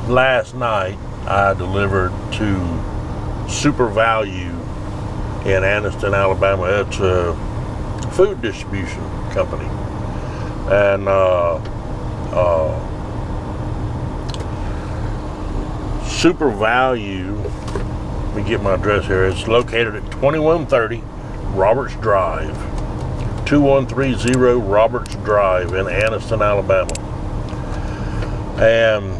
last night I delivered to SuperValu in Anniston, Alabama. It's a food distribution company, and SuperValu, let me get my address here. It's located at 2130 Roberts Drive, 2130 Roberts Drive in Anniston, Alabama. And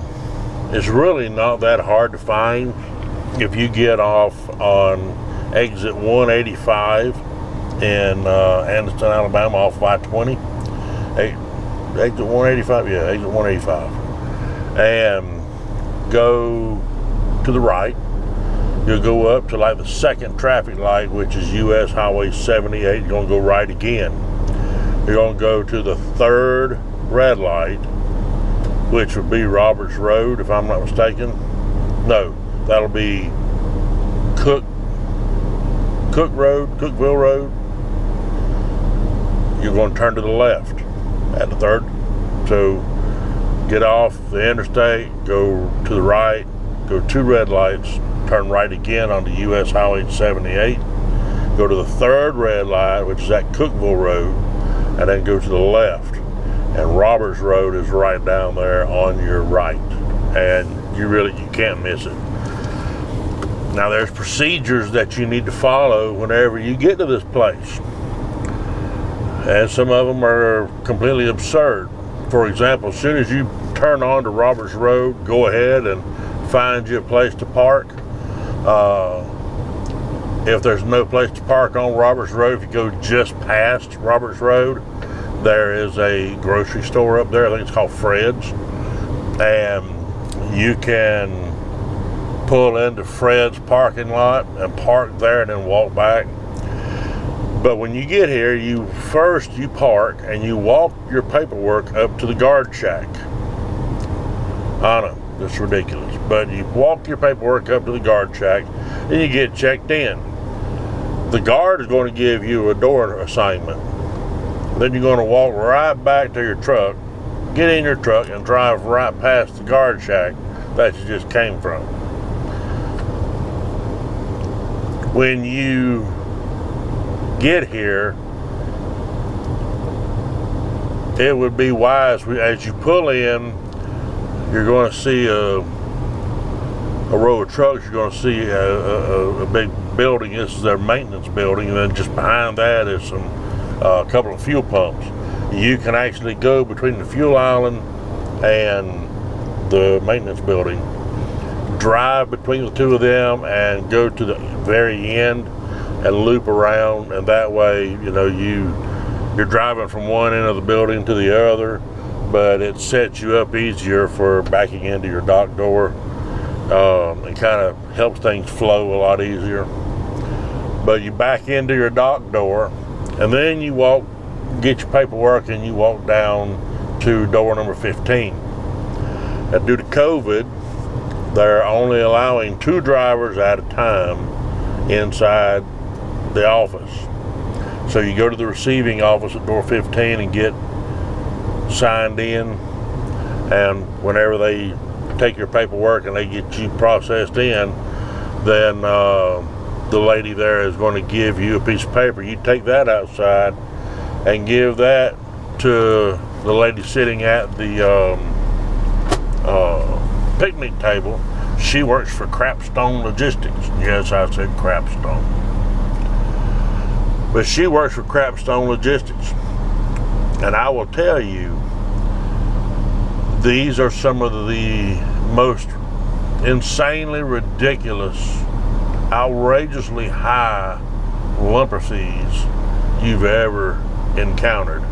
it's really not that hard to find if you get off on exit 185 in Anniston, Alabama, off I-20. Exit 185, yeah, exit 185. And go to the right. You'll go up to like the second traffic light, which is US Highway 78. You're going to go right again. You're going to go to the third red light, which would be Roberts Road, if I'm not mistaken. No, that'll be Cookville Road. You're going to turn to the left at the third. So get off the interstate, go to the right, go 2 red lights, turn right again onto US Highway 78, go to the third red light, which is at Cookville Road, and then go to the left. And Roberts Road is right down there on your right, and you can't miss it. Now there's procedures that you need to follow whenever you get to this place, and some of them are completely absurd. For example, as soon as you turn on to Roberts Road, go ahead and find you a place to park. If there's no place to park on Roberts Road, if you go just past Roberts Road, there is a grocery store up there. I think it's called Fred's, and you can pull into Fred's parking lot and park there and then walk back. But when you get here, you park and you walk your paperwork up to the guard shack. I know, it's ridiculous, but you walk your paperwork up to the guard shack and you get checked in. The guard is going to give you a door assignment. Then you're going to walk right back to your truck, get in your truck, and drive right past the guard shack that you just came from. When you get here, it would be wise, as you pull in, you're going to see a row of trucks. You're going to see a big building. This is their maintenance building, and then just behind that is a couple of fuel pumps. You can actually go between the fuel island and the maintenance building, drive between the two of them, and go to the very end and loop around, and that way, you're driving from one end of the building to the other, but it sets you up easier for backing into your dock door, and kind of helps things flow a lot easier. But you back into your dock door, and then you get your paperwork, and you walk down to door number 15. And due to COVID, they're only allowing 2 drivers at a time inside the office. So you go to the receiving office at door 15 and get signed in, and whenever they take your paperwork and they get you processed in, then the lady there is going to give you a piece of paper. You take that outside and give that to the lady sitting at the picnic table. She works for Crapstone Logistics. Yes, I said Crapstone. But she works for Crapstone Logistics. And I will tell you, these are some of the most insanely ridiculous, outrageously high lumper fees you've ever encountered.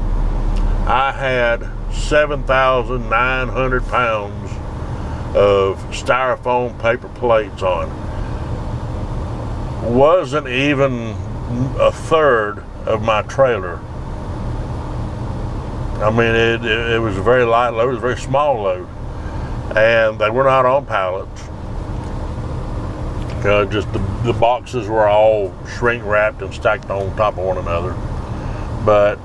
I had 7,900 pounds of styrofoam paper plates on. Wasn't even a third of my trailer. I mean, it was a very light load, it was a very small load. And they were not on pallets. Just the boxes were all shrink wrapped and stacked on top of one another. But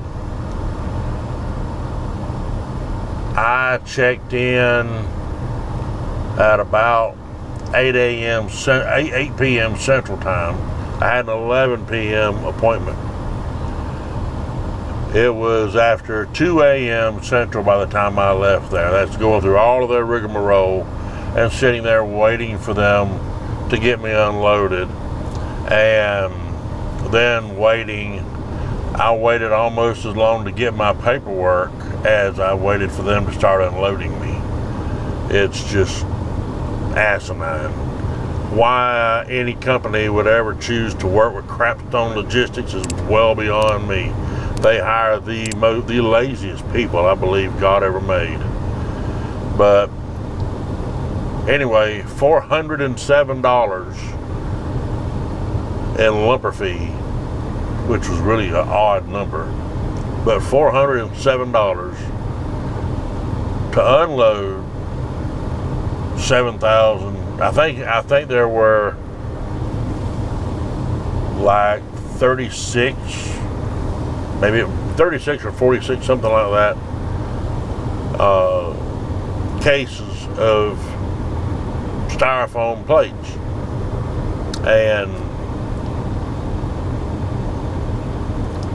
I checked in at about 8 p.m. Central Time. I had an 11 p.m. appointment. It was after 2 a.m. Central by the time I left there. That's going through all of their rigmarole and sitting there waiting for them to get me unloaded. And then I waited almost as long to get my paperwork as I waited for them to start unloading me. It's just asinine. Why any company would ever choose to work with Crapstone Logistics is well beyond me. They hire the laziest people I believe God ever made. But anyway, $407 in lumper fee, which was really an odd number, but $407 to unload 7,000. I think there were like 36, maybe 36 or 46, something like that, cases of styrofoam plates. And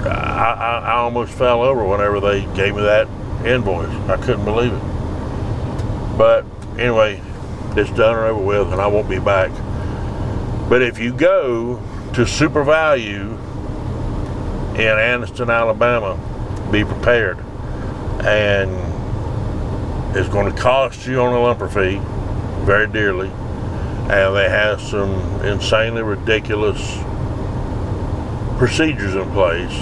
I almost fell over whenever they gave me that invoice. I couldn't believe it. But anyway, it's done and over with, and I won't be back. But if you go to SuperValu in Anniston, Alabama, be prepared. And it's going to cost you on a lumper fee very dearly. And they have some insanely ridiculous procedures in place.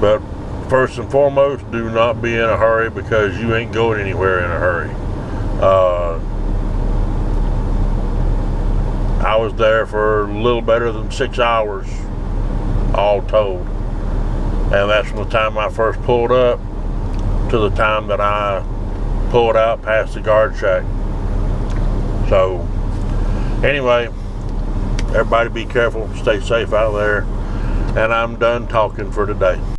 But first and foremost, do not be in a hurry, because you ain't going anywhere in a hurry. I was there for a little better than 6 hours, all told. And that's from the time I first pulled up to the time that I pulled out past the guard shack. So, anyway, everybody be careful, stay safe out there. And I'm done talking for today.